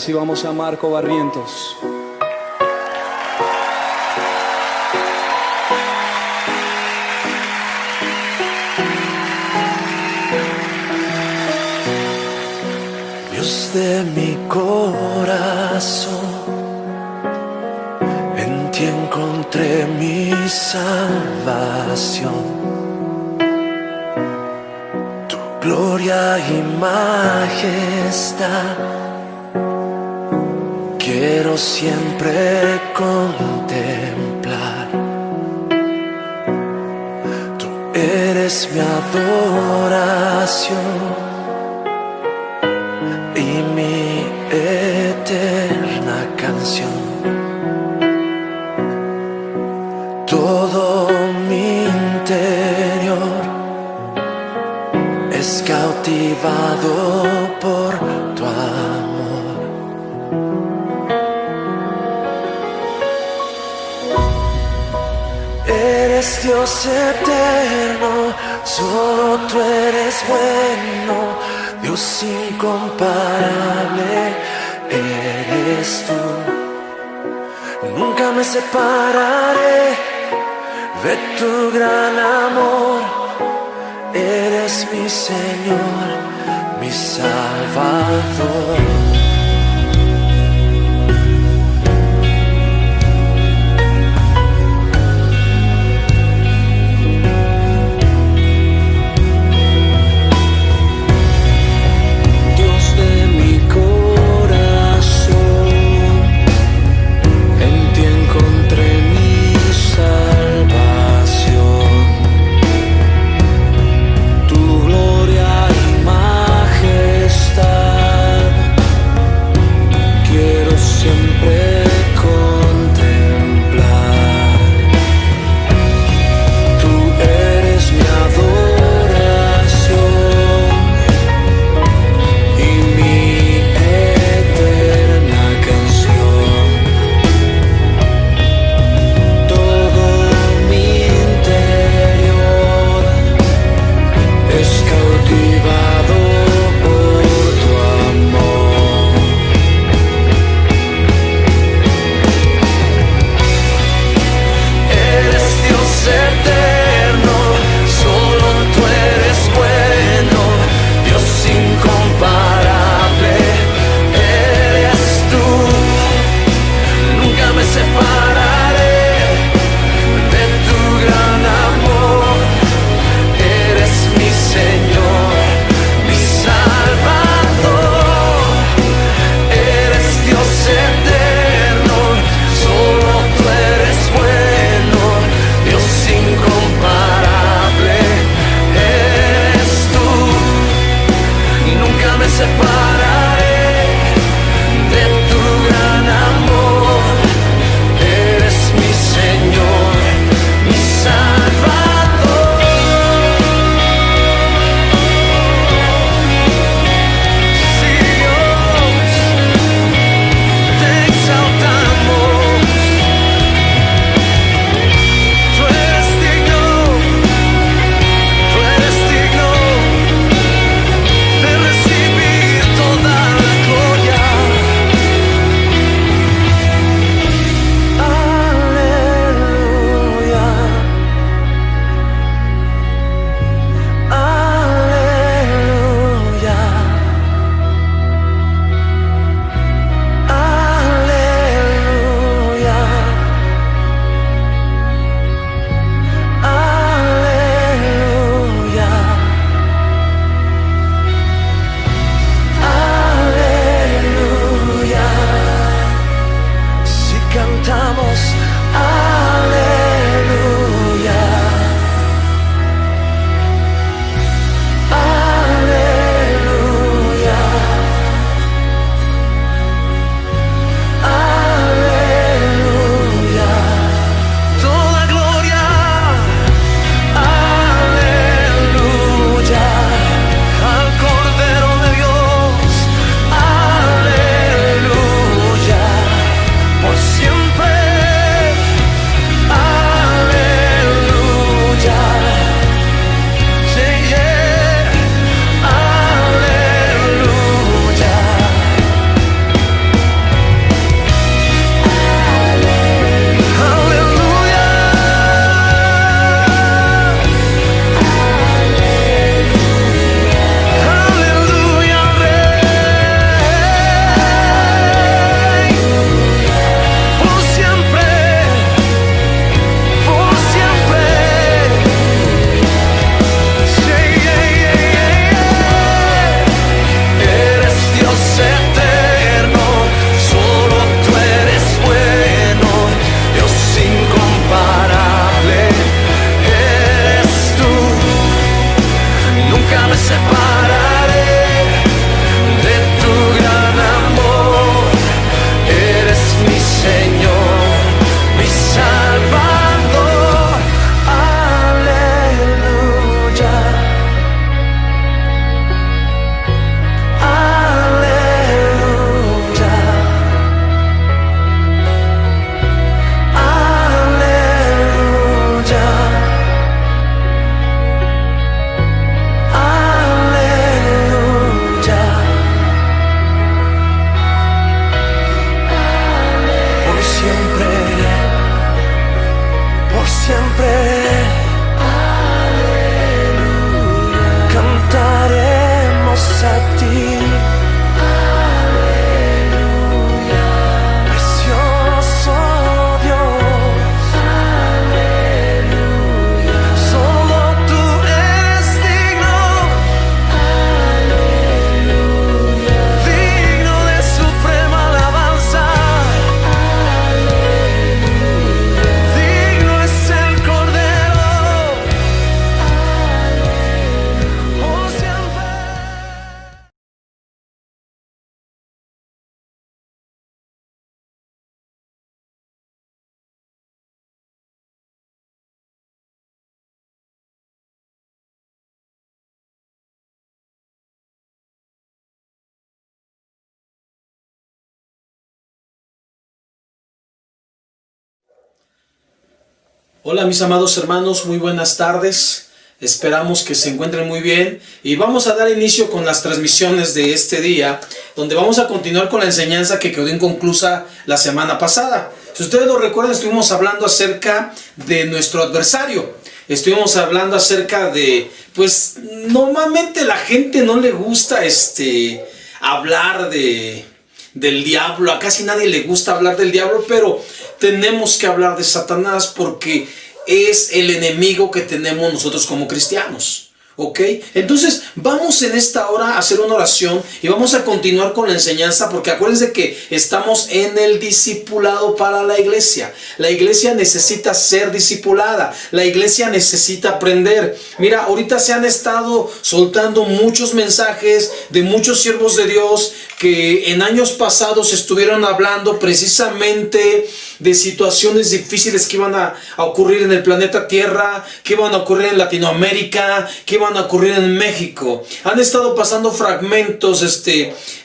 Recibamos a Marco Barrientos. Dios de mi corazón, en ti encontré mi salvación. Tu gloria y majestad quiero siempre contemplar. Tú eres mi adoración y mi eterna canción. Todo mi interior es cautivado por tu amor. Eres Dios eterno, solo tú eres bueno. Dios incomparable eres tú. Nunca me separaré de tu gran amor. Eres mi Señor, mi Salvador. Hola mis amados hermanos, muy buenas tardes. Esperamos que se encuentren muy bien y vamos a dar inicio con las transmisiones de este día, donde vamos a continuar con la enseñanza que quedó inconclusa la semana pasada. Si ustedes lo recuerdan, estuvimos hablando acerca de nuestro adversario. Estuvimos hablando acerca de, pues normalmente la gente no le gusta hablar del diablo. A casi nadie le gusta hablar del diablo, pero tenemos que hablar de Satanás porque es el enemigo que tenemos nosotros como cristianos. ¿Ok? Entonces vamos en esta hora a hacer una oración y vamos a continuar con la enseñanza, porque acuérdense que estamos en el discipulado para la iglesia. La iglesia necesita ser discipulada, la iglesia necesita aprender. Mira, ahorita se han estado soltando muchos mensajes de muchos siervos de Dios que en años pasados estuvieron hablando precisamente de situaciones difíciles que iban a ocurrir en el planeta Tierra, que iban a ocurrir en Latinoamérica, que iban a ocurrir en México. Han estado pasando fragmentos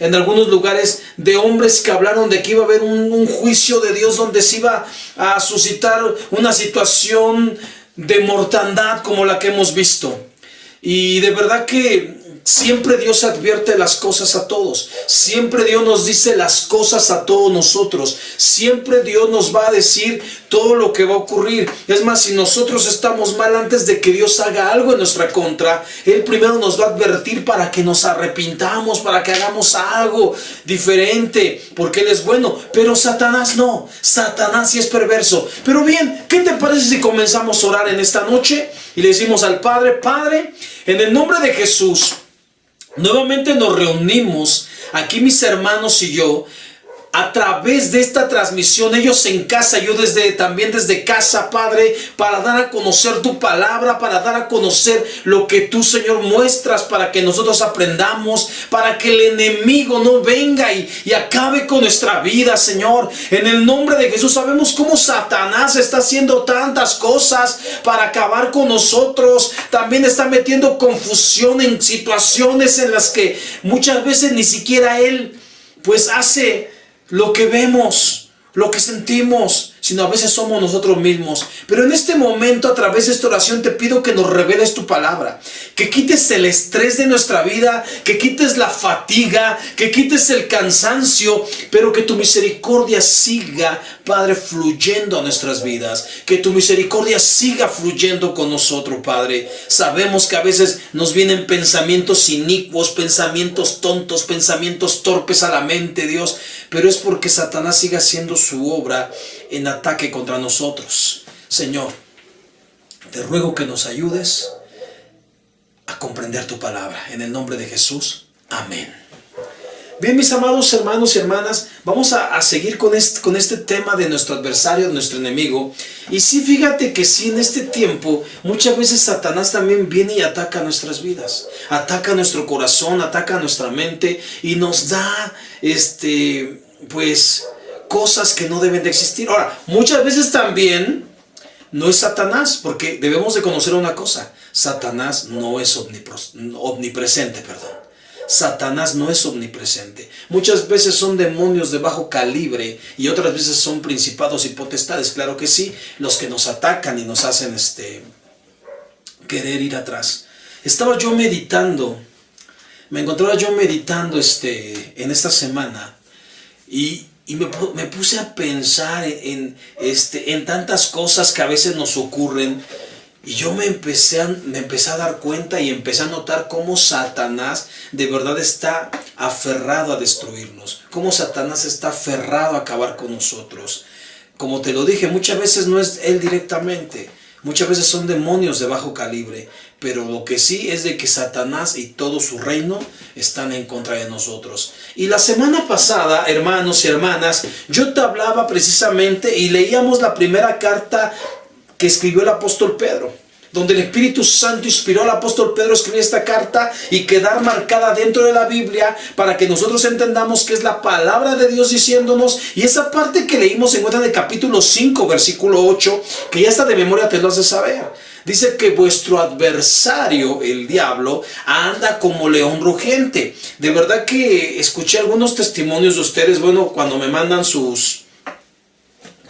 en algunos lugares de hombres que hablaron de que iba a haber un juicio de Dios donde se iba a suscitar una situación de mortandad como la que hemos visto. Y de verdad que siempre Dios advierte las cosas a todos. Siempre Dios nos dice las cosas a todos nosotros. Siempre Dios nos va a decir todo lo que va a ocurrir. Es más, si nosotros estamos mal, antes de que Dios haga algo en nuestra contra, Él primero nos va a advertir para que nos arrepintamos, para que hagamos algo diferente, porque Él es bueno. Pero Satanás no. Satanás sí es perverso. Pero bien, ¿qué te parece si comenzamos a orar en esta noche? Y le decimos al Padre: Padre, en el nombre de Jesús, nuevamente nos reunimos aquí mis hermanos y yo a través de esta transmisión, ellos en casa, yo también desde casa, Padre, para dar a conocer tu palabra, para dar a conocer lo que tú, Señor, muestras, para que nosotros aprendamos, para que el enemigo no venga y acabe con nuestra vida, Señor. En el nombre de Jesús, sabemos cómo Satanás está haciendo tantas cosas para acabar con nosotros. También está metiendo confusión en situaciones en las que muchas veces ni siquiera Él pues hace lo que vemos, lo que sentimos, sino a veces somos nosotros mismos. Pero en este momento, a través de esta oración, te pido que nos reveles tu palabra, que quites el estrés de nuestra vida, que quites la fatiga, que quites el cansancio, pero que tu misericordia siga, Padre, fluyendo a nuestras vidas, que tu misericordia siga fluyendo con nosotros, Padre. Sabemos que a veces nos vienen pensamientos inicuos, pensamientos tontos, pensamientos torpes a la mente, Dios, pero es porque Satanás sigue haciendo su obra en ataque contra nosotros. Señor, te ruego que nos ayudes a comprender tu palabra. En el nombre de Jesús, amén. Bien, mis amados hermanos y hermanas, vamos a seguir con este tema de nuestro adversario, de nuestro enemigo. Y sí, fíjate que sí, en este tiempo muchas veces Satanás también viene y ataca nuestras vidas, ataca nuestro corazón, ataca nuestra mente y nos da pues cosas que no deben de existir. Ahora, muchas veces también no es Satanás, porque debemos de conocer una cosa: Satanás no es omnipresente, perdón. Satanás no es omnipresente. Muchas veces son demonios de bajo calibre y otras veces son principados y potestades, claro que sí, los que nos atacan y nos hacen querer ir atrás. Estaba yo meditando, me encontraba yo meditando en esta semana y me puse a pensar en tantas cosas que a veces nos ocurren. Y yo me empecé a dar cuenta y empecé a notar cómo Satanás de verdad está aferrado a destruirnos. Cómo Satanás está aferrado a acabar con nosotros. Como te lo dije, muchas veces no es él directamente. Muchas veces son demonios de bajo calibre. Pero lo que sí es de que Satanás y todo su reino están en contra de nosotros. Y la semana pasada, hermanos y hermanas, yo te hablaba precisamente y leíamos la primera carta que escribió el apóstol Pedro, donde el Espíritu Santo inspiró al apóstol Pedro a escribir esta carta y quedar marcada dentro de la Biblia para que nosotros entendamos que es la palabra de Dios diciéndonos. Y esa parte que leímos se encuentra en el capítulo 5, versículo 8, que ya está de memoria, te lo hace saber. Dice que vuestro adversario, el diablo, anda como león rugiente. De verdad que escuché algunos testimonios de ustedes, bueno, cuando me mandan sus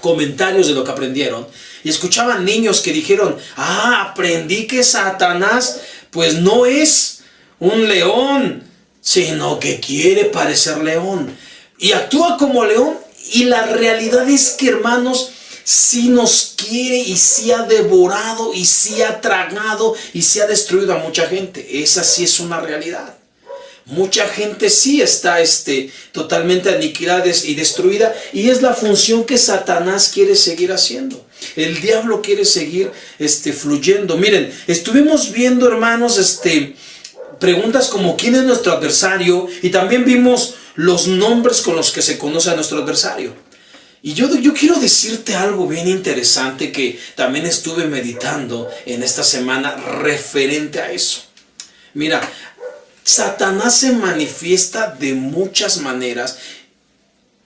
comentarios de lo que aprendieron. Y escuchaban niños que dijeron, aprendí que Satanás pues no es un león, sino que quiere parecer león. Y actúa como león, y la realidad es que, hermanos, sí nos quiere y sí ha devorado y sí ha tragado y sí ha destruido a mucha gente. Esa sí es una realidad. Mucha gente sí está totalmente aniquilada y destruida, y es la función que Satanás quiere seguir haciendo. El diablo quiere seguir fluyendo. Miren, estuvimos viendo, hermanos, preguntas como ¿quién es nuestro adversario? Y también vimos los nombres con los que se conoce a nuestro adversario. Y yo quiero decirte algo bien interesante que también estuve meditando en esta semana referente a eso. Mira, Satanás se manifiesta de muchas maneras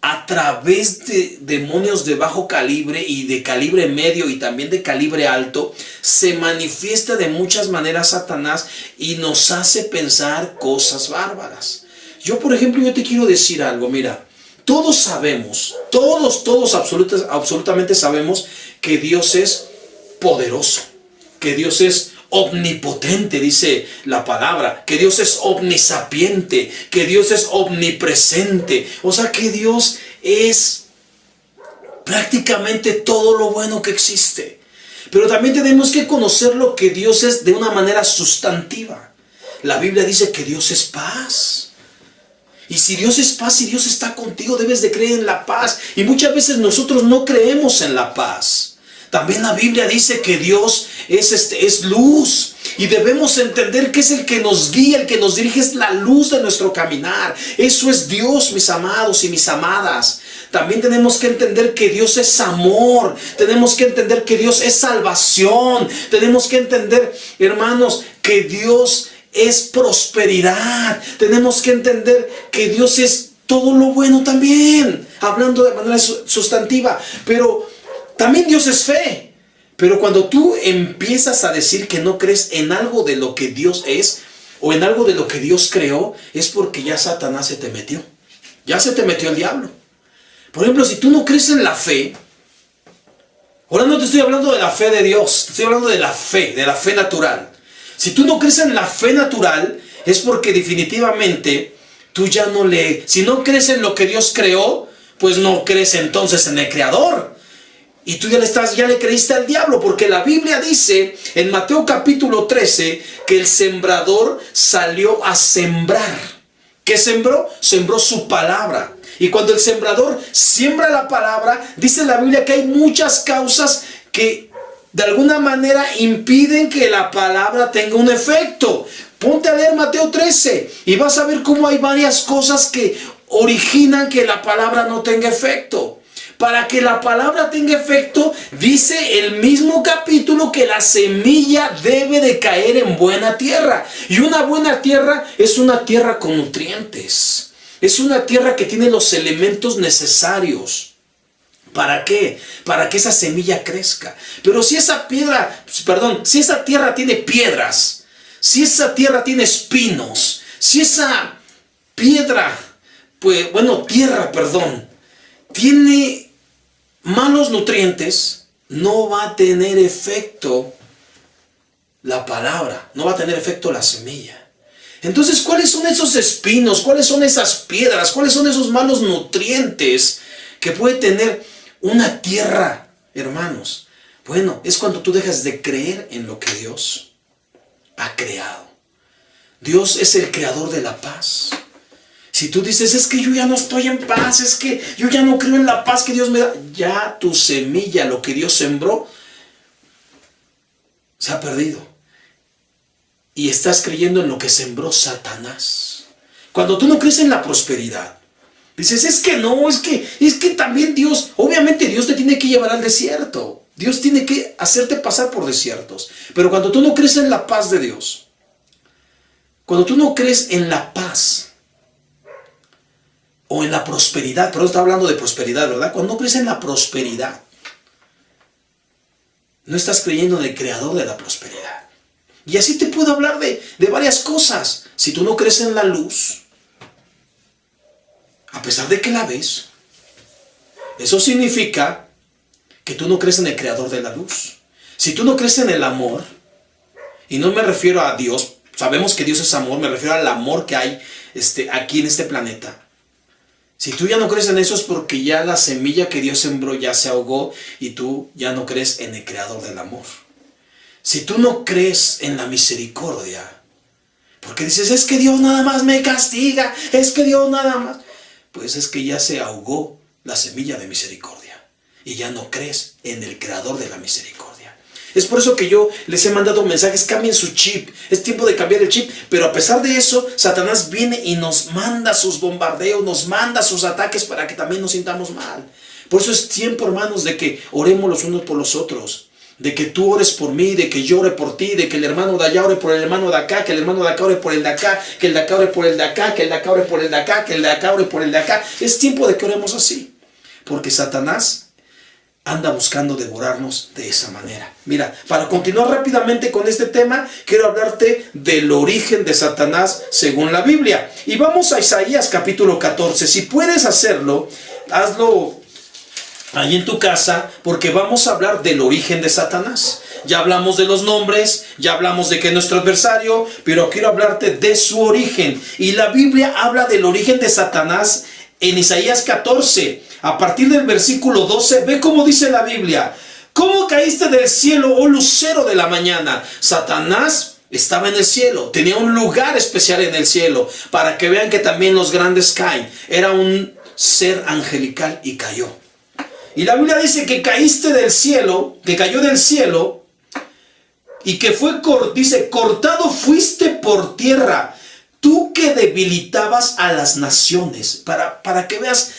a través de demonios de bajo calibre y de calibre medio y también de calibre alto. Se manifiesta de muchas maneras Satanás y nos hace pensar cosas bárbaras. Yo, por ejemplo, yo te quiero decir algo. Mira, todos sabemos, todos absolutamente sabemos que Dios es poderoso, que Dios es omnipotente, dice la palabra, que Dios es omnisapiente, que Dios es omnipresente. O sea, que Dios es prácticamente todo lo bueno que existe. Pero también tenemos que conocer lo que Dios es de una manera sustantiva. La Biblia dice que Dios es paz. Y si Dios es paz, si Dios está contigo, debes de creer en la paz. Y muchas veces nosotros no creemos en la paz. También la Biblia dice que Dios es luz, y debemos entender que es el que nos guía, el que nos dirige, es la luz de nuestro caminar. Eso es Dios, mis amados y mis amadas. También tenemos que entender que Dios es amor. Tenemos que entender que Dios es salvación. Tenemos que entender, hermanos, que Dios es prosperidad. Tenemos que entender que Dios es todo lo bueno también, hablando de manera sustantiva. Pero también Dios es fe. Pero cuando tú empiezas a decir que no crees en algo de lo que Dios es o en algo de lo que Dios creó, es porque ya Satanás se te metió. Ya se te metió el diablo. Por ejemplo, si tú no crees en la fe, ahora no te estoy hablando de la fe de Dios, te estoy hablando de la fe natural. Si tú no crees en la fe natural, es porque definitivamente tú ya no si no crees en lo que Dios creó, pues no crees entonces en el Creador. Y tú ya le creíste al diablo, porque la Biblia dice en Mateo capítulo 13 que el sembrador salió a sembrar. ¿Qué sembró? Sembró su palabra. Y cuando el sembrador siembra la palabra, dice la Biblia que hay muchas causas que de alguna manera impiden que la palabra tenga un efecto. Ponte a leer Mateo 13 y vas a ver cómo hay varias cosas que originan que la palabra no tenga efecto. Para que la palabra tenga efecto, dice el mismo capítulo que la semilla debe de caer en buena tierra. Y una buena tierra es una tierra con nutrientes. Es una tierra que tiene los elementos necesarios. ¿Para qué? Para que esa semilla crezca. Pero si esa si esa tierra tiene piedras, si esa tierra tiene espinos, si esa tierra, tiene malos nutrientes, no va a tener efecto la palabra, no va a tener efecto la semilla. Entonces, ¿cuáles son esos espinos? ¿Cuáles son esas piedras? ¿Cuáles son esos malos nutrientes que puede tener una tierra, hermanos? Bueno, es cuando tú dejas de creer en lo que Dios ha creado. Dios es el creador de la paz. Si tú dices, es que yo ya no estoy en paz, es que yo ya no creo en la paz que Dios me da, ya tu semilla, lo que Dios sembró, se ha perdido. Y estás creyendo en lo que sembró Satanás. Cuando tú no crees en la prosperidad, dices, es que no, es que también Dios, obviamente Dios te tiene que llevar al desierto. Dios tiene que hacerte pasar por desiertos. Pero cuando tú no crees en la paz de Dios, cuando tú no crees en la paz, o en la prosperidad, pero está hablando de prosperidad, ¿verdad? Cuando no crees en la prosperidad, no estás creyendo en el creador de la prosperidad. Y así te puedo hablar de varias cosas. Si tú no crees en la luz, a pesar de que la ves, eso significa que tú no crees en el creador de la luz. Si tú no crees en el amor, y no me refiero a Dios, sabemos que Dios es amor, me refiero al amor que hay aquí en este planeta. Si tú ya no crees en eso es porque ya la semilla que Dios sembró ya se ahogó y tú ya no crees en el creador del amor. Si tú no crees en la misericordia, porque dices, es que Dios nada más me castiga, es que Dios nada más, pues es que ya se ahogó la semilla de misericordia y ya no crees en el creador de la misericordia. Es por eso que yo les he mandado mensajes, cambien su chip, es tiempo de cambiar el chip, pero a pesar de eso, Satanás viene y nos manda sus bombardeos, nos manda sus ataques para que también nos sintamos mal. Por eso es tiempo, hermanos, de que oremos los unos por los otros, de que tú ores por mí, de que yo ore por ti, de que el hermano de allá ore por el hermano de acá, que el hermano de acá ore por el de acá, que el de acá ore por el de acá, que el de acá ore por el de acá, que el de acá ore por el de acá. Es tiempo de que oremos así, porque Satanás anda buscando devorarnos de esa manera. Mira, para continuar rápidamente con este tema, quiero hablarte del origen de Satanás según la Biblia. Y vamos a Isaías capítulo 14. Si puedes hacerlo, hazlo ahí en tu casa, porque vamos a hablar del origen de Satanás. Ya hablamos de los nombres, ya hablamos de que es nuestro adversario, pero quiero hablarte de su origen. Y la Biblia habla del origen de Satanás en Isaías 14. A partir del versículo 12, ve cómo dice la Biblia. ¿Cómo caíste del cielo, oh lucero de la mañana? Satanás estaba en el cielo, tenía un lugar especial en el cielo, para que vean que también los grandes caen. Era un ser angelical y cayó. Y la Biblia dice que caíste del cielo, que cayó del cielo, y que fue, dice, cortado fuiste por tierra, tú que debilitabas a las naciones. Para que veas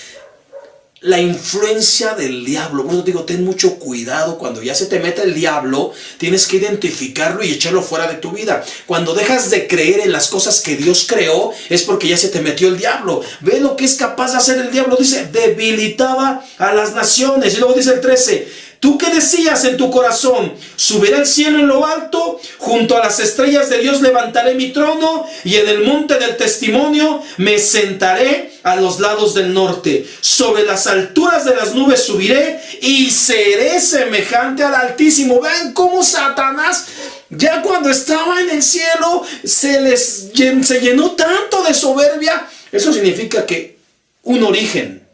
la influencia del diablo. Por eso digo, ten mucho cuidado. Cuando ya se te mete el diablo, tienes que identificarlo y echarlo fuera de tu vida. Cuando dejas de creer en las cosas que Dios creó, es porque ya se te metió el diablo. Ve lo que es capaz de hacer el diablo. Dice, debilitaba a las naciones. Y luego dice el 13, tú que decías en tu corazón, subiré al cielo en lo alto, junto a las estrellas de Dios levantaré mi trono, y en el monte del testimonio me sentaré a los lados del norte. Sobre las alturas de las nubes subiré y seré semejante al Altísimo. Vean cómo Satanás, ya cuando estaba en el cielo, se llenó tanto de soberbia. Eso significa que un origen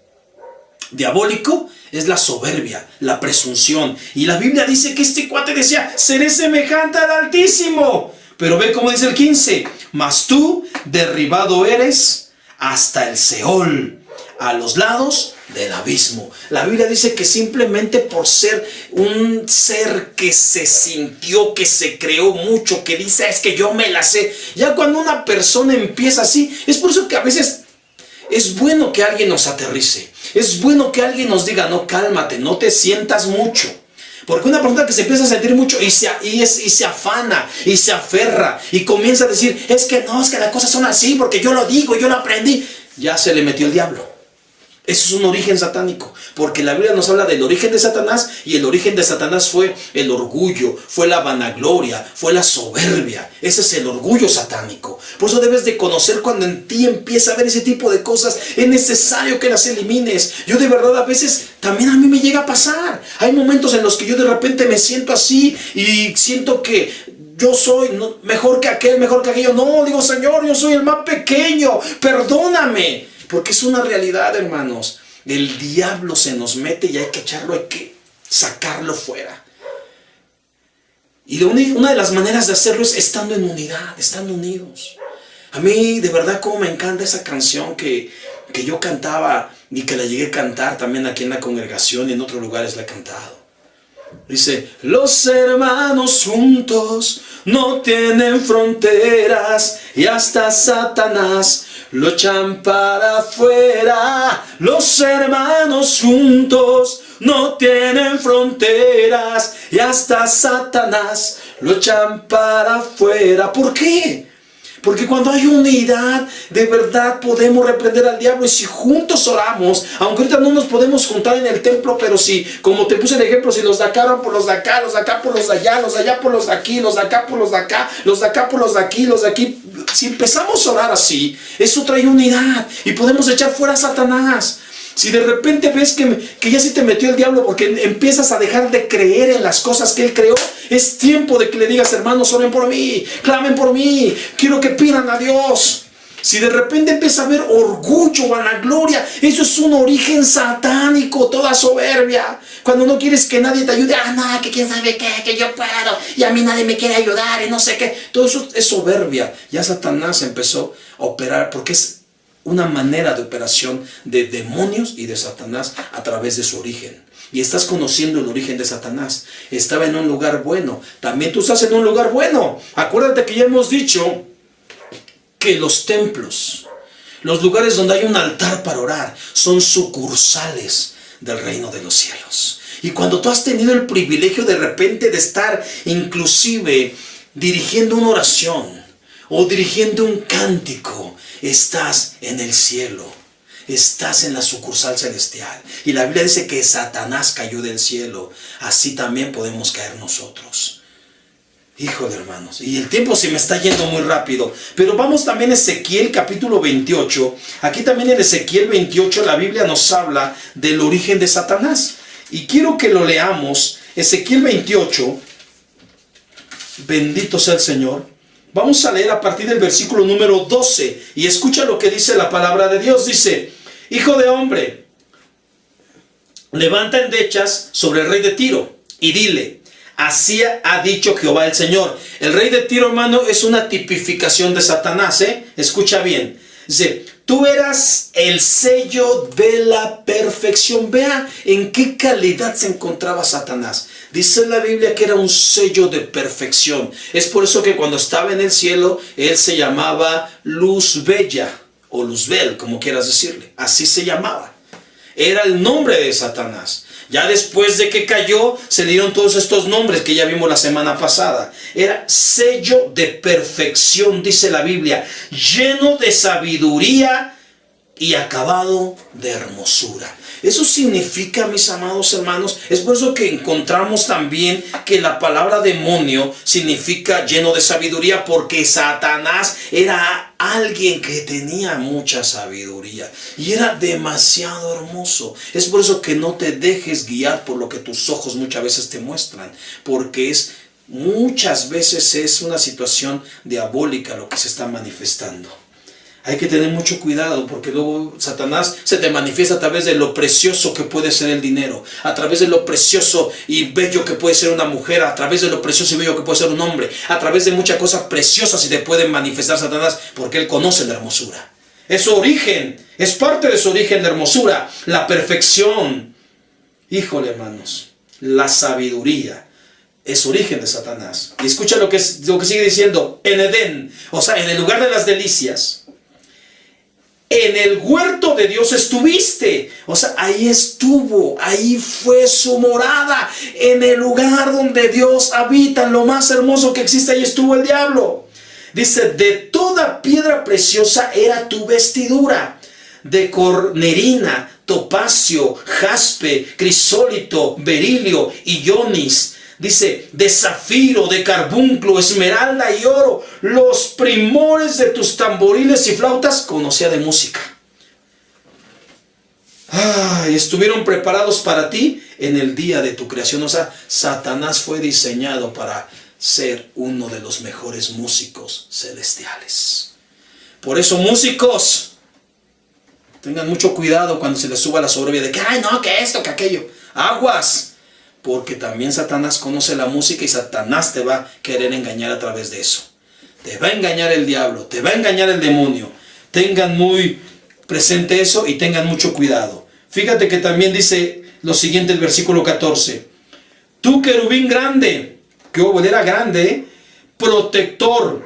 diabólico es la soberbia, la presunción. Y la Biblia dice que este cuate decía, seré semejante al Altísimo. Pero ve cómo dice el 15, mas tú derribado eres hasta el Seol, a los lados del abismo. La Biblia dice que simplemente por ser un ser que se sintió, que se creó mucho, que dice, es que yo me la sé. Ya cuando una persona empieza así, es por eso que a veces es bueno que alguien nos aterrice. Es bueno que alguien nos diga, no, cálmate, no te sientas mucho. Porque una persona que se empieza a sentir mucho y se afana y se aferra y comienza a decir, es que no, es que las cosas son así porque yo lo digo, yo lo aprendí, ya se le metió el diablo. Eso es un origen satánico, porque la Biblia nos habla del origen de Satanás, y el origen de Satanás fue el orgullo, fue la vanagloria, fue la soberbia. Ese es el orgullo satánico. Por eso debes de conocer cuando en ti empieza a haber ese tipo de cosas. Es necesario que las elimines. Yo de verdad a veces, también a mí me llega a pasar. Hay momentos en los que yo de repente me siento así y siento que yo soy mejor que aquel, mejor que aquello. No, digo, Señor, yo soy el más pequeño, perdóname. Porque es una realidad, hermanos. El diablo se nos mete y hay que echarlo, hay que sacarlo fuera. Y una de las maneras de hacerlo es estando en unidad, estando unidos. A mí de verdad como me encanta esa canción que yo cantaba y que la llegué a cantar también aquí en la congregación y en otros lugares la he cantado. Dice, los hermanos juntos no tienen fronteras y hasta Satanás lo echan para afuera. Los hermanos juntos no tienen fronteras y hasta Satanás lo echan para afuera. ¿Por qué? Porque cuando hay unidad, de verdad podemos reprender al diablo. Y si juntos oramos, aunque ahorita no nos podemos juntar en el templo, pero si, como te puse el ejemplo, si los de acá oran por los de acá, los de acá por los de allá, los de allá por los de aquí, los de acá por los de acá, los de acá por los de aquí, los de aquí. Si empezamos a orar así, eso trae unidad y podemos echar fuera a Satanás. Si de repente ves que ya se te metió el diablo porque empiezas a dejar de creer en las cosas que Él creó, es tiempo de que le digas: hermanos, oren por mí, clamen por mí, quiero que pidan a Dios. Si de repente empieza a haber orgullo, vanagloria, eso es un origen satánico, toda soberbia. Cuando no quieres que nadie te ayude, no, que quién sabe qué, que yo puedo, y a mí nadie me quiere ayudar, y no sé qué. Todo eso es soberbia. Ya Satanás empezó a operar, porque es una manera de operación de demonios y de Satanás a través de su origen. Y estás conociendo el origen de Satanás. Estaba en un lugar bueno. También tú estás en un lugar bueno. Acuérdate que ya hemos dicho que los templos, los lugares donde hay un altar para orar, son sucursales del reino de los cielos. Y cuando tú has tenido el privilegio de repente de estar inclusive dirigiendo una oración o dirigiendo un cántico, estás en el cielo, estás en la sucursal celestial. Y la Biblia dice que Satanás cayó del cielo. Así también podemos caer nosotros. Híjole, hermanos, y el tiempo se me está yendo muy rápido, pero vamos también a Ezequiel capítulo 28. Aquí también en Ezequiel 28 la Biblia nos habla del origen de Satanás. Y quiero que lo leamos, Ezequiel 28, bendito sea el Señor. Vamos a leer a partir del versículo número 12, y escucha lo que dice la palabra de Dios. Dice: hijo de hombre, levanta endechas sobre el rey de Tiro, y dile: así ha dicho Jehová el Señor. El rey de Tiro, hermano, es una tipificación de Satanás, Escucha bien. Dice: tú eras el sello de la perfección. Vea en qué calidad se encontraba Satanás. Dice la Biblia que era un sello de perfección. Es por eso que cuando estaba en el cielo, él se llamaba Luz Bella, o Luzbel, como quieras decirle. Así se llamaba. Era el nombre de Satanás. Ya después de que cayó, se dieron todos estos nombres que ya vimos la semana pasada. Era sello de perfección, dice la Biblia, lleno de sabiduría y acabado de hermosura. Eso significa, mis amados hermanos, es por eso que encontramos también que la palabra demonio significa lleno de sabiduría, porque Satanás era alguien que tenía mucha sabiduría y era demasiado hermoso. Es por eso que no te dejes guiar por lo que tus ojos muchas veces te muestran, porque muchas veces es una situación diabólica lo que se está manifestando. Hay que tener mucho cuidado, porque luego Satanás se te manifiesta a través de lo precioso que puede ser el dinero, a través de lo precioso y bello que puede ser una mujer, a través de lo precioso y bello que puede ser un hombre, a través de muchas cosas preciosas y te puede manifestar Satanás, porque él conoce la hermosura. Es su origen, es parte de su origen la hermosura, la perfección. Híjole, hermanos, la sabiduría es origen de Satanás. Y escucha lo que sigue diciendo: en Edén, o sea, en el lugar de las delicias, en el huerto de Dios estuviste. O sea, ahí estuvo, ahí fue su morada. En el lugar donde Dios habita, en lo más hermoso que existe, ahí estuvo el diablo. Dice: de toda piedra preciosa era tu vestidura, de cornerina, topacio, jaspe, crisólito, berilio y onis. Dice: de zafiro, de carbunclo, esmeralda y oro. Los primores de tus tamboriles y flautas conocía de música. Estuvieron preparados para ti en el día de tu creación. O sea, Satanás fue diseñado para ser uno de los mejores músicos celestiales. Por eso, músicos, tengan mucho cuidado cuando se les suba la soberbia de que, no, que esto, que aquello. Aguas. Porque también Satanás conoce la música y Satanás te va a querer engañar a través de eso. Te va a engañar el diablo, te va a engañar el demonio. Tengan muy presente eso y tengan mucho cuidado. Fíjate que también dice lo siguiente el versículo 14. Tú, querubín grande, que era grande, protector,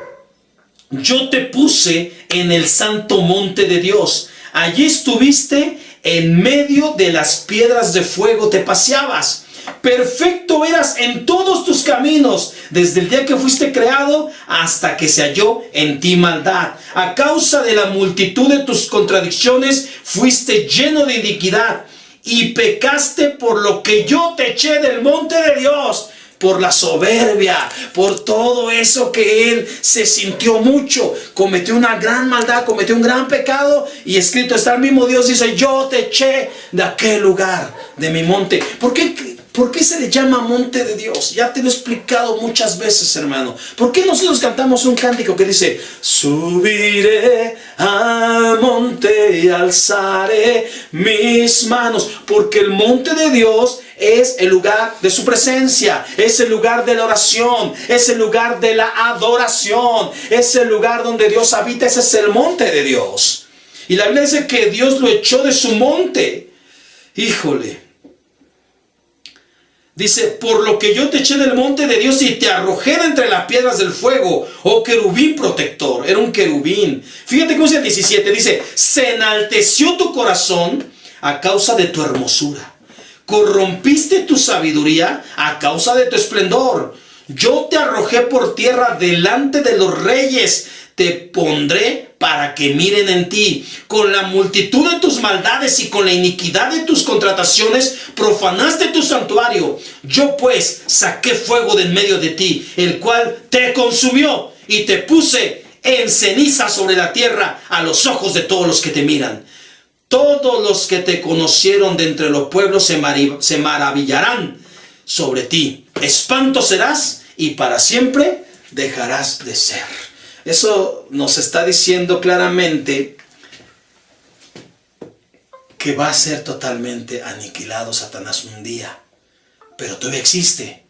yo te puse en el santo monte de Dios. Allí estuviste en medio de las piedras de fuego, te paseabas. Perfecto eras en todos tus caminos, desde el día que fuiste creado hasta que se halló en ti maldad. A causa de la multitud de tus contradicciones, fuiste lleno de iniquidad y pecaste, por lo que yo te eché del monte de Dios. por la soberbia, por todo eso que él se sintió mucho, cometió una gran maldad, cometió un gran pecado, y escrito está, el mismo Dios dice, yo te eché de aquel lugar, de mi monte. ¿Por qué se le llama monte de Dios? Ya te lo he explicado muchas veces, hermano. ¿Por qué nosotros cantamos un cántico que dice, subiré al monte y alzaré mis manos? Porque el monte de Dios es el lugar de su presencia, es el lugar de la oración, es el lugar de la adoración, es el lugar donde Dios habita. Ese es el monte de Dios. Y la Biblia dice que Dios lo echó de su monte. Híjole. Dice, por lo que yo te eché del monte de Dios y te arrojé de entre las piedras del fuego, oh querubín protector. Era un querubín. Fíjate cómo dice el 17, dice, se enalteció tu corazón a causa de tu hermosura. Corrompiste tu sabiduría a causa de tu esplendor. Yo te arrojé por tierra delante de los reyes. Te pondré para que miren en ti. Con la multitud de tus maldades y con la iniquidad de tus contrataciones profanaste tu santuario. Yo pues saqué fuego de en medio de ti, el cual te consumió, y te puse en ceniza sobre la tierra a los ojos de todos los que te miran. Todos los que te conocieron de entre los pueblos se maravillarán sobre ti. Espanto serás y para siempre dejarás de ser. Eso nos está diciendo claramente que va a ser totalmente aniquilado Satanás un día. Pero todavía existe.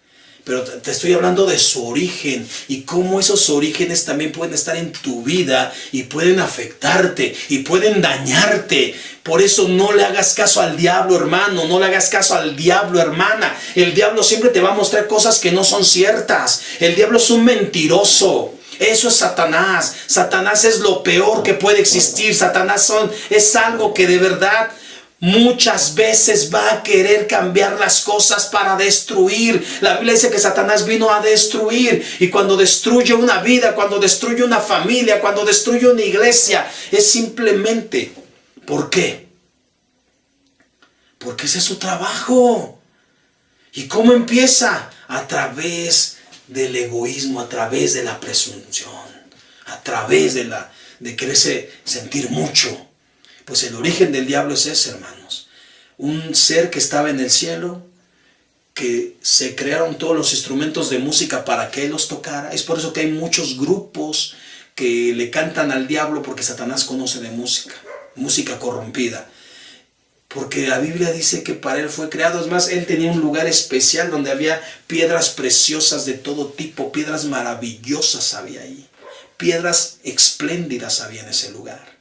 Pero te estoy hablando de su origen y cómo esos orígenes también pueden estar en tu vida y pueden afectarte y pueden dañarte. Por eso no le hagas caso al diablo, hermano, no le hagas caso al diablo, hermana. El diablo siempre te va a mostrar cosas que no son ciertas. El diablo es un mentiroso. Eso es Satanás. Satanás es lo peor que puede existir. Satanás es algo que de verdad muchas veces va a querer cambiar las cosas para destruir. La Biblia dice que Satanás vino a destruir. Y cuando destruye una vida, cuando destruye una familia, cuando destruye una iglesia, es simplemente, ¿por qué? Porque ese es su trabajo. ¿Y cómo empieza? A través del egoísmo, a través de la presunción, a través de quererse sentir mucho. Pues el origen del diablo es ese, hermanos. Un ser que estaba en el cielo, que se crearon todos los instrumentos de música para que él los tocara. Es por eso que hay muchos grupos que le cantan al diablo, porque Satanás conoce de música corrompida. Porque la Biblia dice que para él fue creado. Es más, él tenía un lugar especial donde había piedras preciosas de todo tipo, piedras maravillosas había ahí, piedras espléndidas había en ese lugar.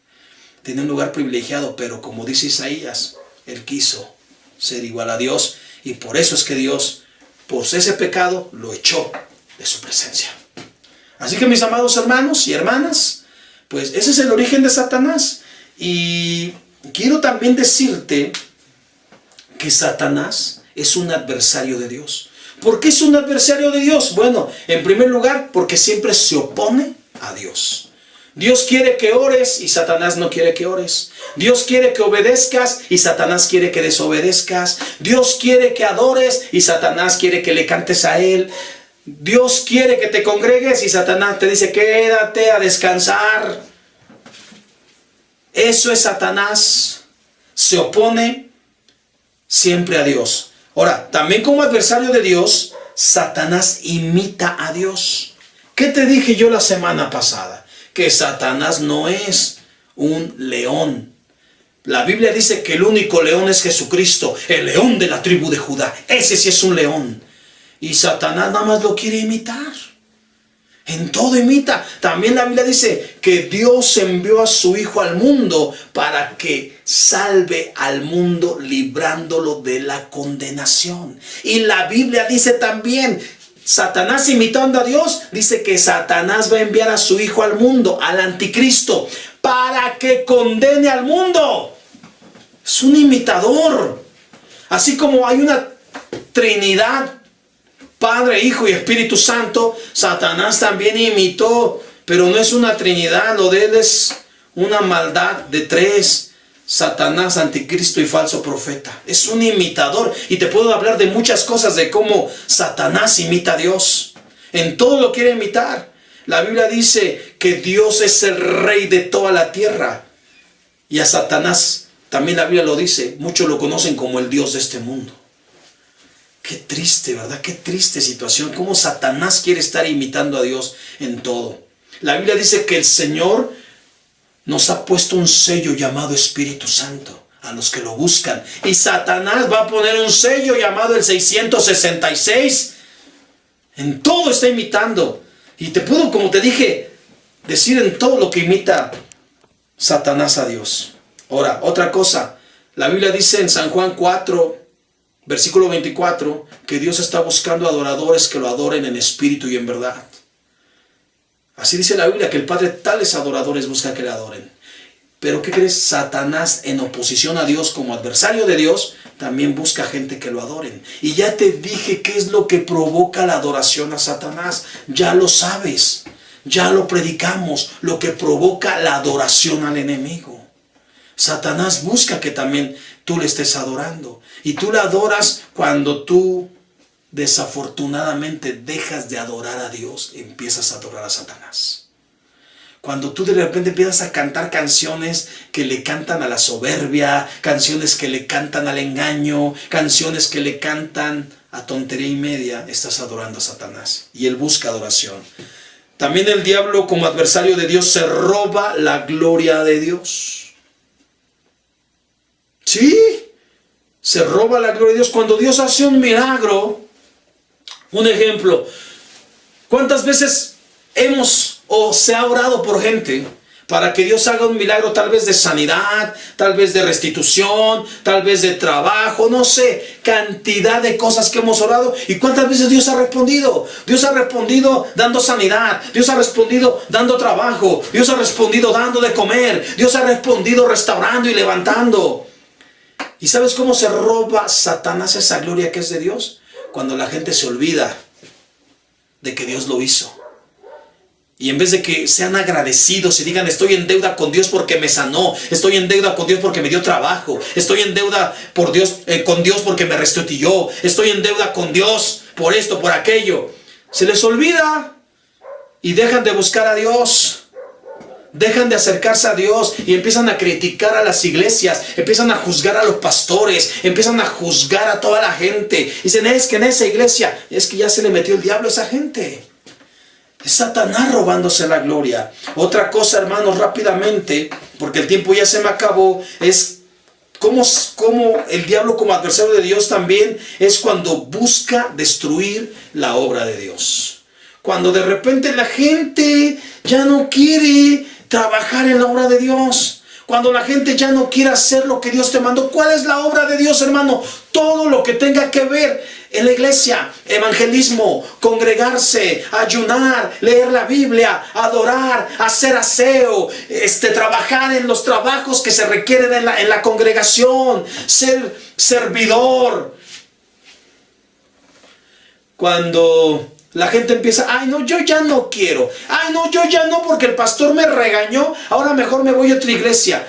Tenía un lugar privilegiado, pero como dice Isaías, él quiso ser igual a Dios, y por eso es que Dios, por ese pecado, lo echó de su presencia. Así que, mis amados hermanos y hermanas, pues ese es el origen de Satanás. Y quiero también decirte que Satanás es un adversario de Dios. ¿Por qué es un adversario de Dios? Bueno, en primer lugar, porque siempre se opone a Dios. Dios quiere que ores y Satanás no quiere que ores. Dios quiere que obedezcas y Satanás quiere que desobedezcas. Dios quiere que adores y Satanás quiere que le cantes a Él. Dios quiere que te congregues y Satanás te dice, quédate a descansar. Eso es Satanás. Se opone siempre a Dios. Ahora, también como adversario de Dios, Satanás imita a Dios. ¿Qué te dije yo la semana pasada? Que Satanás no es un león. La Biblia dice que el único león es Jesucristo, el león de la tribu de Judá. Ese sí es un león. Y Satanás nada más lo quiere imitar. En todo imita. También la Biblia dice que Dios envió a su Hijo al mundo para que salve al mundo librándolo de la condenación. Y la Biblia dice también, Satanás imitando a Dios, dice que Satanás va a enviar a su Hijo al mundo, al anticristo, para que condene al mundo. Es un imitador. Así como hay una Trinidad, Padre, Hijo y Espíritu Santo, Satanás también imitó, pero no es una Trinidad, lo de él es una maldad de tres. Satanás, anticristo y falso profeta. Es un imitador. Y te puedo hablar de muchas cosas de cómo Satanás imita a Dios. En todo lo quiere imitar. La Biblia dice que Dios es el rey de toda la tierra. Y a Satanás, también la Biblia lo dice, muchos lo conocen como el Dios de este mundo. Qué triste, ¿verdad? Qué triste situación. Cómo Satanás quiere estar imitando a Dios en todo. La Biblia dice que el Señor nos ha puesto un sello llamado Espíritu Santo a los que lo buscan. Y Satanás va a poner un sello llamado el 666. En todo está imitando. Y te puedo, como te dije, decir en todo lo que imita Satanás a Dios. Ahora, otra cosa. La Biblia dice en San Juan 4, versículo 24, que Dios está buscando adoradores que lo adoren en espíritu y en verdad. Así dice la Biblia, que el Padre tales adoradores busca que le adoren. Pero ¿qué crees? Satanás, en oposición a Dios, como adversario de Dios, también busca gente que lo adoren. Y ya te dije qué es lo que provoca la adoración a Satanás. Ya lo sabes, ya lo predicamos, lo que provoca la adoración al enemigo. Satanás busca que también tú le estés adorando. Y tú le adoras cuando tú desafortunadamente dejas de adorar a Dios, empiezas a adorar a Satanás. Cuando tú de repente empiezas a cantar canciones que le cantan a la soberbia, canciones que le cantan al engaño, canciones que le cantan a tontería y media, estás adorando a Satanás. Y él busca adoración. También el diablo, como adversario de Dios, se roba la gloria de Dios. Sí, se roba la gloria de Dios. Cuando Dios hace un milagro, un ejemplo, ¿cuántas veces hemos o se ha orado por gente para que Dios haga un milagro, tal vez de sanidad, tal vez de restitución, tal vez de trabajo, no sé, cantidad de cosas que hemos orado? ¿Y cuántas veces Dios ha respondido? Dios ha respondido dando sanidad, Dios ha respondido dando trabajo, Dios ha respondido dando de comer, Dios ha respondido restaurando y levantando. ¿Y sabes cómo se roba Satanás esa gloria que es de Dios? Cuando la gente se olvida de que Dios lo hizo. Y en vez de que sean agradecidos y digan, estoy en deuda con Dios porque me sanó, estoy en deuda con Dios porque me dio trabajo, estoy en deuda con Dios porque me restituyó, estoy en deuda con Dios por esto, por aquello. Se les olvida y dejan de buscar a Dios. Dejan de acercarse a Dios y empiezan a criticar a las iglesias, empiezan a juzgar a los pastores, empiezan a juzgar a toda la gente. Dicen, es que en esa iglesia, es que ya se le metió el diablo a esa gente. Es Satanás robándose la gloria. Otra cosa, hermanos, rápidamente, porque el tiempo ya se me acabó, es cómo el diablo, como adversario de Dios, también es cuando busca destruir la obra de Dios. Cuando de repente la gente ya no quiere trabajar en la obra de Dios. Cuando la gente ya no quiere hacer lo que Dios te mandó. ¿Cuál es la obra de Dios, hermano? Todo lo que tenga que ver en la iglesia: evangelismo, congregarse, ayunar, leer la Biblia, adorar, hacer aseo, trabajar en los trabajos que se requieren en la congregación, ser servidor. Cuando la gente empieza, ay no, yo ya no quiero, ay no, yo ya no porque el pastor me regañó, ahora mejor me voy a otra iglesia.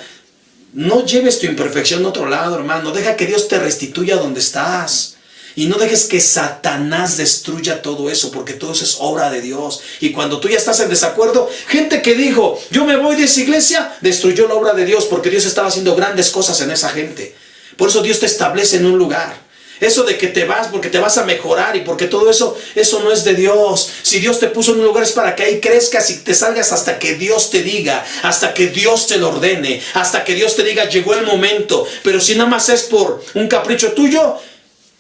No lleves tu imperfección a otro lado, hermano. Deja que Dios te restituya donde estás. Y no dejes que Satanás destruya todo eso, porque todo eso es obra de Dios. Y cuando tú ya estás en desacuerdo, gente que dijo, yo me voy de esa iglesia, destruyó la obra de Dios, porque Dios estaba haciendo grandes cosas en esa gente. Por eso Dios te establece en un lugar. Eso de que te vas porque te vas a mejorar y porque todo eso, eso no es de Dios. Si Dios te puso en un lugar es para que ahí crezcas y te salgas hasta que Dios te diga, hasta que Dios te lo ordene, hasta que Dios te diga, llegó el momento. Pero si nada más es por un capricho tuyo,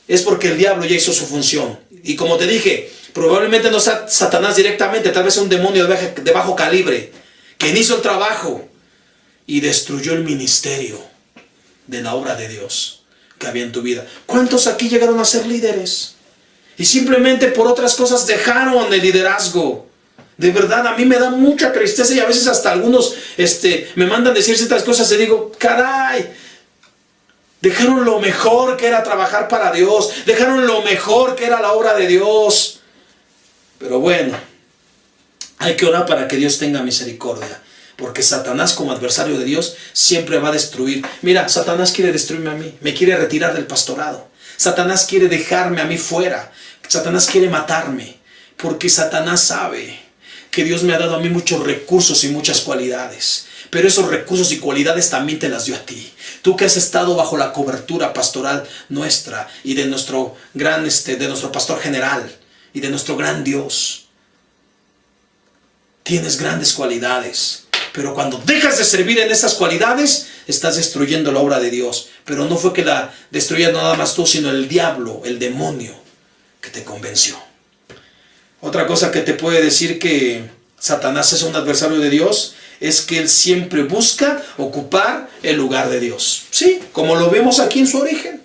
es porque el diablo ya hizo su función. Y como te dije, probablemente no sea Satanás directamente, tal vez sea un demonio de bajo calibre, quien hizo el trabajo y destruyó el ministerio de la obra de Dios que había en tu vida. ¿Cuántos aquí llegaron a ser líderes? Y simplemente por otras cosas dejaron el liderazgo. De verdad, a mí me da mucha tristeza y a veces hasta algunos me mandan decir ciertas cosas y digo, caray, dejaron lo mejor que era trabajar para Dios, dejaron lo mejor que era la obra de Dios. Pero bueno, hay que orar para que Dios tenga misericordia. Porque Satanás, como adversario de Dios, siempre va a destruir. Mira, Satanás quiere destruirme a mí, me quiere retirar del pastorado. Satanás quiere dejarme a mí fuera. Satanás quiere matarme, porque Satanás sabe que Dios me ha dado a mí muchos recursos y muchas cualidades. Pero esos recursos y cualidades también te las dio a ti. Tú que has estado bajo la cobertura pastoral nuestra y de nuestro gran, de nuestro pastor general y de nuestro gran Dios. Tienes grandes cualidades. Pero cuando dejas de servir en esas cualidades, estás destruyendo la obra de Dios. Pero no fue que la destruyas nada más tú, sino el diablo, el demonio, que te convenció. Otra cosa que te puede decir que Satanás es un adversario de Dios es que él siempre busca ocupar el lugar de Dios. Sí, como lo vemos aquí en su origen.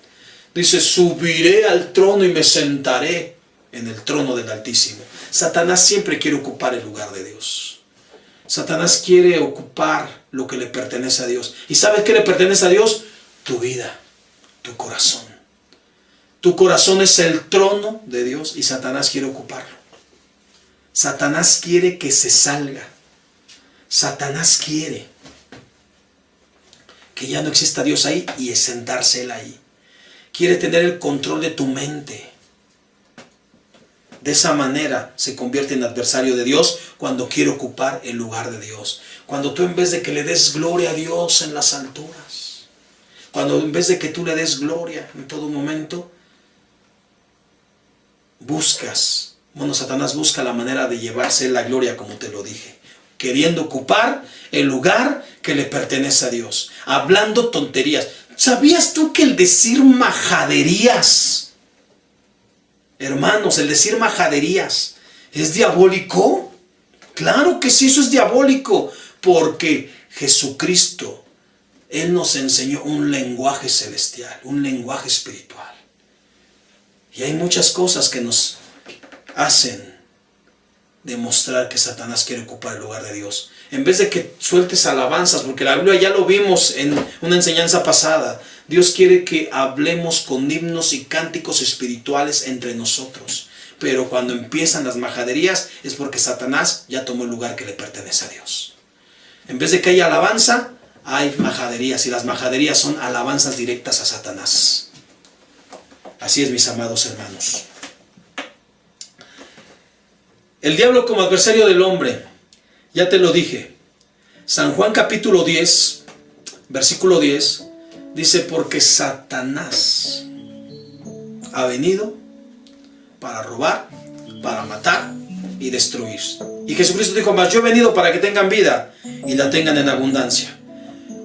Dice, subiré al trono y me sentaré en el trono del Altísimo. Satanás siempre quiere ocupar el lugar de Dios. Satanás quiere ocupar lo que le pertenece a Dios. ¿Y sabes qué le pertenece a Dios? Tu vida, tu corazón. Tu corazón es el trono de Dios y Satanás quiere ocuparlo. Satanás quiere que se salga. Satanás quiere que ya no exista Dios ahí y sentarse él ahí. Quiere tener el control de tu mente. De esa manera se convierte en adversario de Dios cuando quiere ocupar el lugar de Dios. Cuando tú en vez de que le des gloria a Dios en las alturas, cuando en vez de que tú le des gloria en todo momento, Satanás busca la manera de llevarse la gloria, como te lo dije, queriendo ocupar el lugar que le pertenece a Dios, hablando tonterías. ¿Sabías tú que el decir majaderías, hermanos, el decir majaderías es diabólico? Claro que sí, eso es diabólico, porque Jesucristo, Él nos enseñó un lenguaje celestial, un lenguaje espiritual. Y hay muchas cosas que nos hacen demostrar que Satanás quiere ocupar el lugar de Dios. En vez de que sueltes alabanzas, porque la Biblia ya lo vimos en una enseñanza pasada, Dios quiere que hablemos con himnos y cánticos espirituales entre nosotros. Pero cuando empiezan las majaderías es porque Satanás ya tomó el lugar que le pertenece a Dios. En vez de que haya alabanza, hay majaderías, y las majaderías son alabanzas directas a Satanás. Así es, mis amados hermanos. El diablo como adversario del hombre, ya te lo dije. San Juan capítulo 10, versículo 10, dice, porque Satanás ha venido para robar, para matar y destruir. Y Jesucristo dijo, mas yo he venido para que tengan vida y la tengan en abundancia.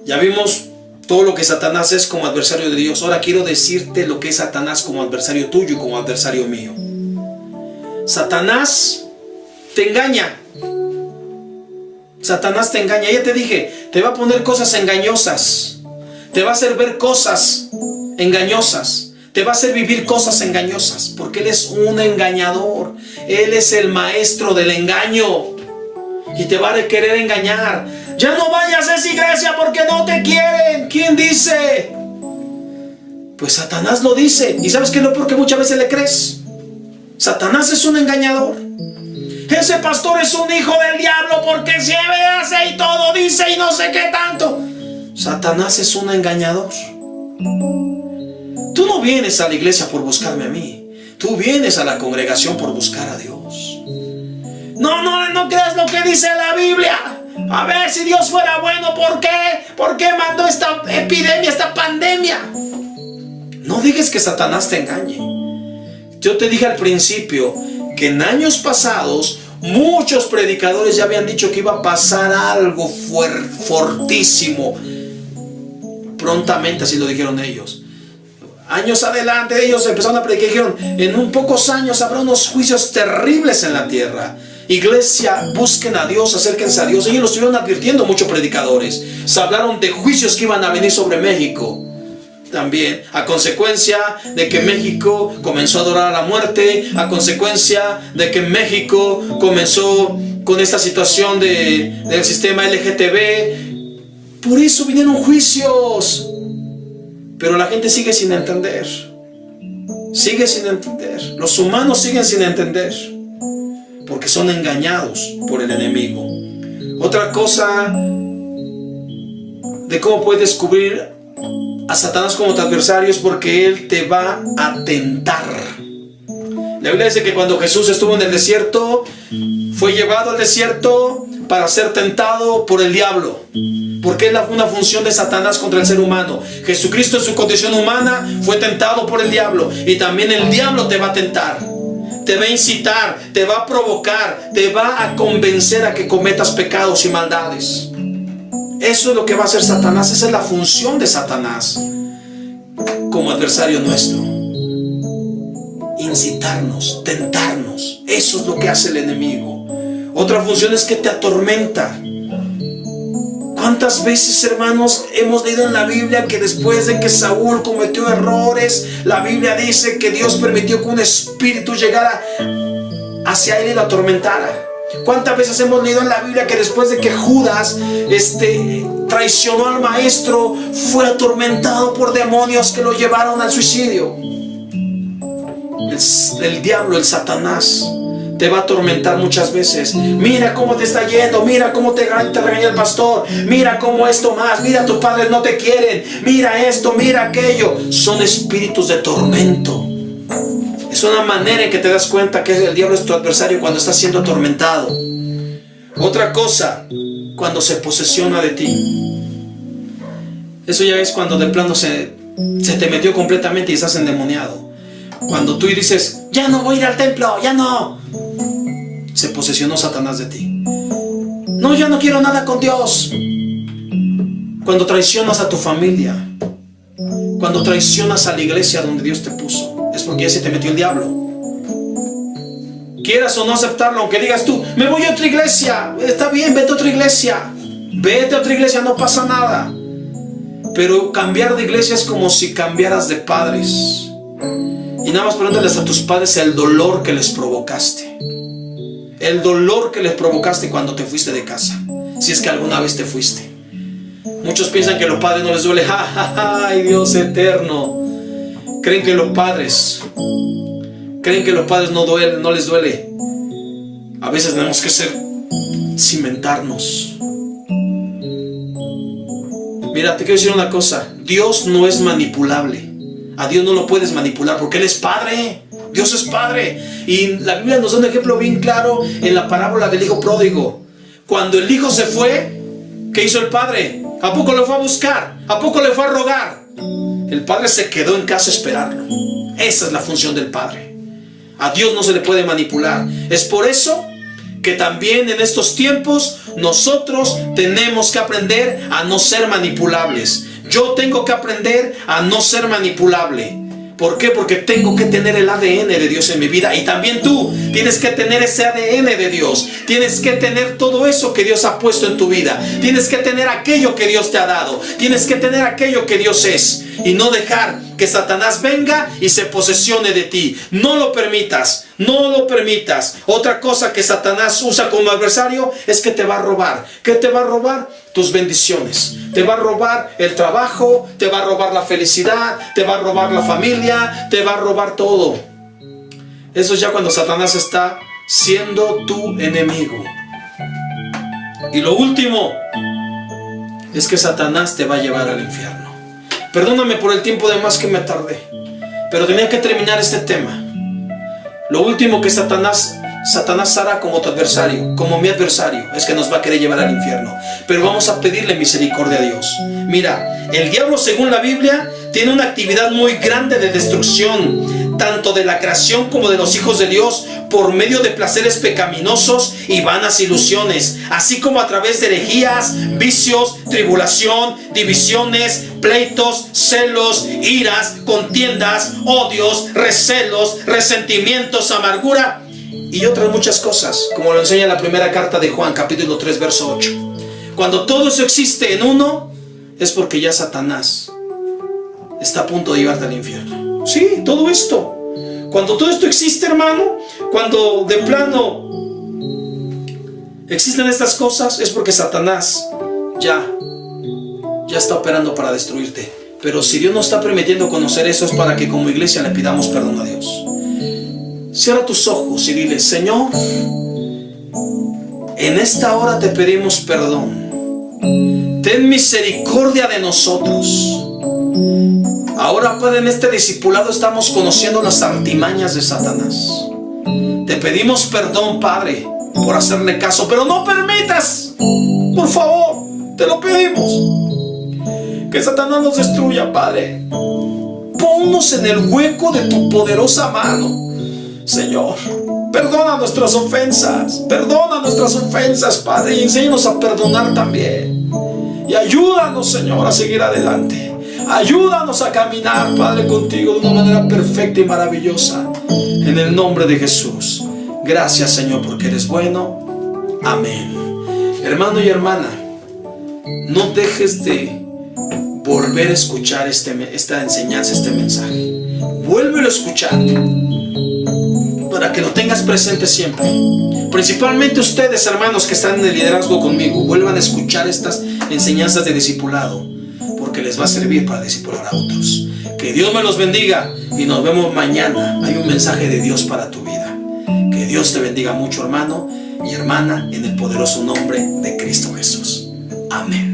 Ya vimos todo lo que Satanás es como adversario de Dios. Ahora quiero decirte lo que es Satanás como adversario tuyo y como adversario mío. Satanás te engaña. Satanás te engaña. Ya te dije, te va a poner cosas engañosas. Te va a hacer ver cosas engañosas. Te va a hacer vivir cosas engañosas. Porque Él es un engañador. Él es el maestro del engaño. Y te va a querer engañar. Ya no vayas a esa iglesia porque no te quieren. ¿Quién dice? Pues Satanás lo dice. ¿Y sabes qué es lo peor que muchas veces le crees? Satanás es un engañador. Ese pastor es un hijo del diablo porque se hace y todo dice y no sé qué tanto. Satanás es un engañador. Tú no vienes a la iglesia por buscarme a mí. Tú vienes a la congregación por buscar a Dios. No creas lo que dice la Biblia. A ver, si Dios fuera bueno, ¿por qué? ¿Por qué mandó esta epidemia, esta pandemia? No digas que Satanás te engañe. Yo te dije al principio que en años pasados muchos predicadores ya habían dicho que iba a pasar algo fortísimo. Prontamente, así lo dijeron ellos. Años adelante ellos empezaron a predicar y dijeron, en un pocos años habrá unos juicios terribles en la tierra. Iglesia, busquen a Dios, acérquense a Dios. Ellos lo estuvieron advirtiendo muchos predicadores. Se hablaron de juicios que iban a venir sobre México. También, a consecuencia de que México comenzó a adorar a la muerte, a consecuencia de que México comenzó con esta situación del sistema LGTB. Por eso vinieron juicios. Pero la gente sigue sin entender. Sigue sin entender. Los humanos siguen sin entender. Porque son engañados por el enemigo. Otra cosa de cómo puedes descubrir a Satanás como tu adversario es porque él te va a tentar. La Biblia dice que cuando Jesús estuvo en el desierto, fue llevado al desierto para ser tentado por el diablo, porque es una función de Satanás contra el ser humano. Jesucristo en su condición humana fue tentado por el diablo, y también el diablo te va a tentar, te va a incitar, te va a provocar, te va a convencer a que cometas pecados y maldades. Eso es lo que va a hacer Satanás. Esa es la función de Satanás como adversario nuestro: incitarnos, tentarnos. Eso es lo que hace el enemigo. Otra función es que te atormenta. ¿Cuántas veces, hermanos, hemos leído en la Biblia que después de que Saúl cometió errores, la Biblia dice que Dios permitió que un espíritu llegara hacia él y lo atormentara? ¿Cuántas veces hemos leído en la Biblia que después de que Judas traicionó al maestro, fue atormentado por demonios que lo llevaron al suicidio? El diablo, el Satanás, te va a atormentar muchas veces. Mira cómo te está yendo, mira cómo te regaña el pastor, mira cómo esto más, mira tus padres no te quieren, mira esto, mira aquello. Son espíritus de tormento. Es una manera en que te das cuenta que el diablo es tu adversario cuando estás siendo atormentado. Otra cosa, cuando se posesiona de ti. Eso ya es cuando de plano se te metió completamente y estás endemoniado. Cuando tú dices, ya no voy a ir al templo, ya no. Se posesionó Satanás de ti. No, ya no quiero nada con Dios. Cuando traicionas a tu familia, cuando traicionas a la iglesia donde Dios te puso, es porque ya se te metió el diablo. Quieras o no aceptarlo, aunque digas tú, me voy a otra iglesia, está bien, vete a otra iglesia. Vete a otra iglesia, no pasa nada. Pero cambiar de iglesia es como si cambiaras de padres. Y nada más pregúntales a tus padres el dolor que les provocaste. El dolor que les provocaste cuando te fuiste de casa, si es que alguna vez te fuiste. Muchos piensan que a los padres no les duele. ¡Ja, ja, ja! ¡Ay, Dios eterno! Creen que los padres no duelen, no les duele. A veces tenemos que cimentarnos. Mira, te quiero decir una cosa. Dios no es manipulable. A Dios no lo puedes manipular porque Él es Padre. Dios es Padre. Y la Biblia nos da un ejemplo bien claro en la parábola del hijo pródigo. Cuando el hijo se fue, ¿qué hizo el padre? ¿A poco lo fue a buscar? ¿A poco le fue a rogar? El padre se quedó en casa a esperarlo. Esa es la función del padre. A Dios no se le puede manipular. Es por eso que también en estos tiempos nosotros tenemos que aprender a no ser manipulables. Yo tengo que aprender a no ser manipulable. ¿Por qué? Porque tengo que tener el ADN de Dios en mi vida. Y también tú tienes que tener ese ADN de Dios. Tienes que tener todo eso que Dios ha puesto en tu vida. Tienes que tener aquello que Dios te ha dado. Tienes que tener aquello que Dios es. Y no dejar que Satanás venga y se posesione de ti. No lo permitas. No lo permitas. Otra cosa que Satanás usa como adversario es que te va a robar. ¿Qué te va a robar? Tus bendiciones. Te va a robar el trabajo, te va a robar la felicidad, te va a robar la familia, te va a robar todo. Eso es ya cuando Satanás está siendo tu enemigo. Y lo último es que Satanás te va a llevar al infierno. Perdóname por el tiempo de más que me tardé, pero tenía que terminar este tema. Lo último que Satanás hará como tu adversario, como mi adversario, es que nos va a querer llevar al infierno. Pero vamos a pedirle misericordia a Dios. Mira, el diablo, según la Biblia, tiene una actividad muy grande de destrucción, tanto de la creación como de los hijos de Dios, por medio de placeres pecaminosos y vanas ilusiones, así como a través de herejías, vicios, tribulación, divisiones, pleitos, celos, iras, contiendas, odios, recelos, resentimientos, amargura y otras muchas cosas, como lo enseña la primera carta de Juan, capítulo 3, verso 8. Cuando todo eso existe en uno, es porque ya Satanás está a punto de llevarte al infierno. Sí, todo esto. Cuando todo esto existe, hermano, cuando de plano existen estas cosas, es porque Satanás ya está operando para destruirte. Pero si Dios nos está permitiendo conocer eso, es para que como iglesia le pidamos perdón a Dios. Cierra tus ojos y dile: Señor, en esta hora te pedimos perdón ten misericordia de nosotros. Ahora, Padre, en este discipulado estamos conociendo las artimañas de Satanás. Te pedimos perdón, Padre, por hacerle caso, pero no permitas, por favor, te lo pedimos, que Satanás nos destruya, Padre. Ponnos en el hueco de tu poderosa mano, Señor. Perdona nuestras ofensas, Padre, y enséñanos a perdonar también. Y ayúdanos, Señor, a seguir adelante. Ayúdanos a caminar, Padre, contigo de una manera perfecta y maravillosa. En el nombre de Jesús. Gracias, Señor, porque eres bueno. Amén. Hermano y hermana, no dejes de volver a escuchar esta enseñanza, este mensaje. Vuélvelo a escuchar para que lo tengas presente siempre. Principalmente ustedes, hermanos, que están en el liderazgo conmigo, vuelvan a escuchar estas enseñanzas de discipulado, porque les va a servir para discipular a otros. Que Dios me los bendiga y nos vemos mañana. Hay un mensaje de Dios para tu vida. Que Dios te bendiga mucho, hermano y hermana, en el poderoso nombre de Cristo Jesús. Amén.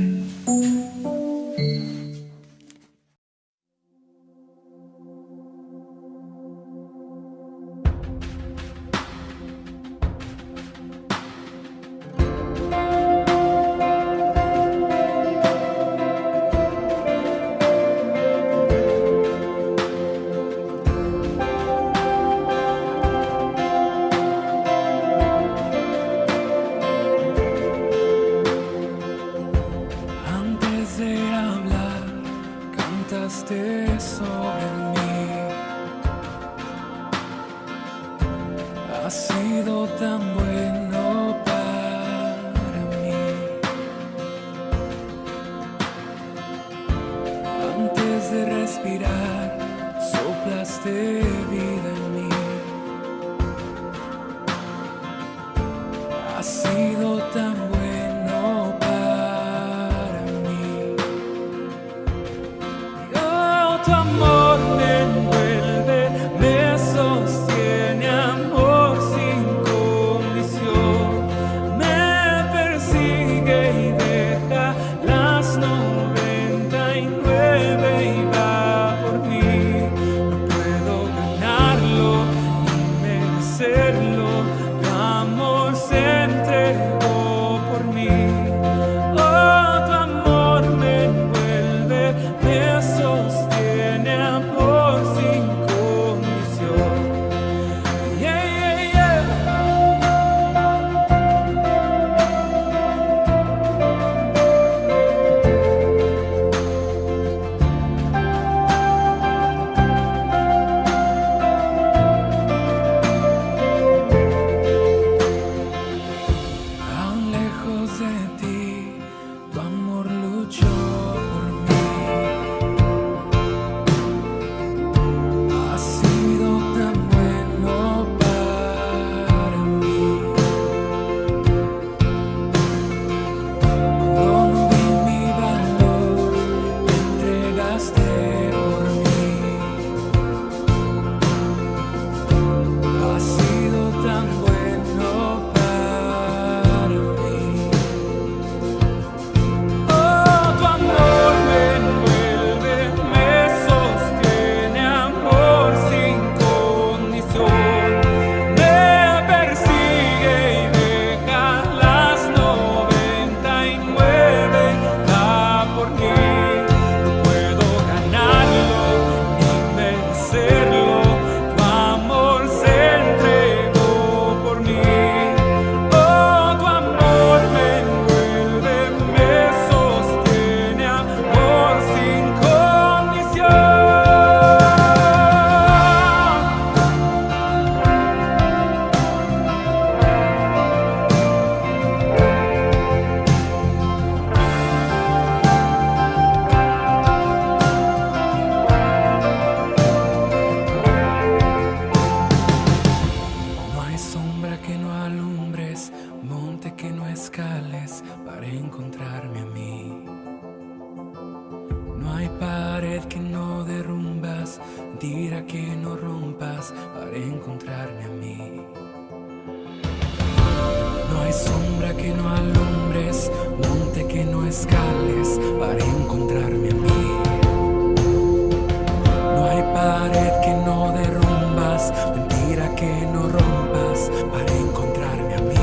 Sobre mí, has sido tan bueno para mí. Antes de respirar, soplaste vida en mí. Has sido tan bueno para mí. Tu amor me envuelve, me sostiene, amor sin condición. Me persigue y deja las 99 y va por mí. No puedo ganarlo ni merecerlo. Tu amor se entregó por mí. Oh, tu amor me envuelve, me sostiene. Amor sin condición. Yeah, yeah, yeah. Aún lejos de ti, tu amor luchó por mí. mentira que no rompas para encontrarme a mí. No hay sombra que no alumbres, monte que no escales para encontrarme a mí. No hay pared que no derrumbas, mentira que no rompas para encontrarme a mí.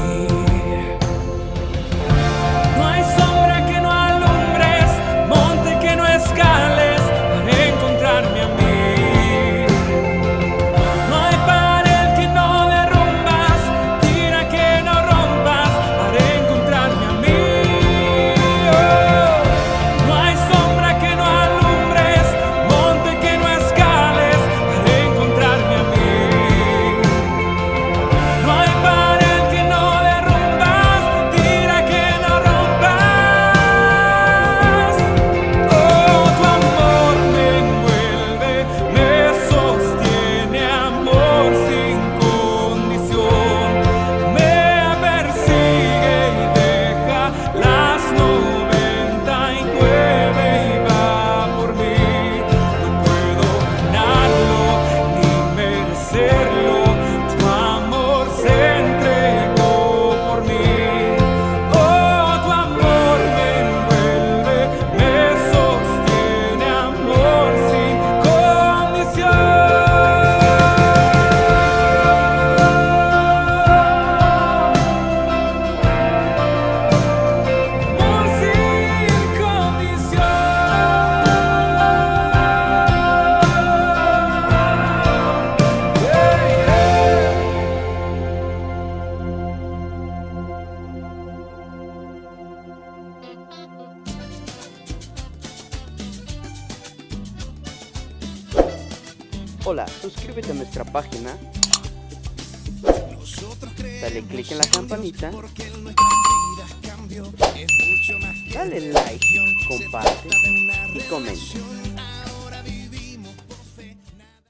No hay sombra que no alumbres, monte que no escales para encontrarme a mí. No hay pared que no derrumbas, tira que no rompas para encontrarme a mí. Oh, no hay sombra que no alumbres, monte que no escales para encontrarme a mí. No hay pared que no derrumbas, tira que no rompas. Oh, tu amor me envuelve, me sostiene, amor sin condición. Me persigue y deja las 99 y va por mí. No puedo ganarlo ni merecerlo, tu amor se entregó por mí. Oh, tu amor me envuelve, me sostiene, amor sin condición. Amor sin condición. Hola, suscríbete a nuestra página, dale click en la campanita, dale like, comparte y comenta.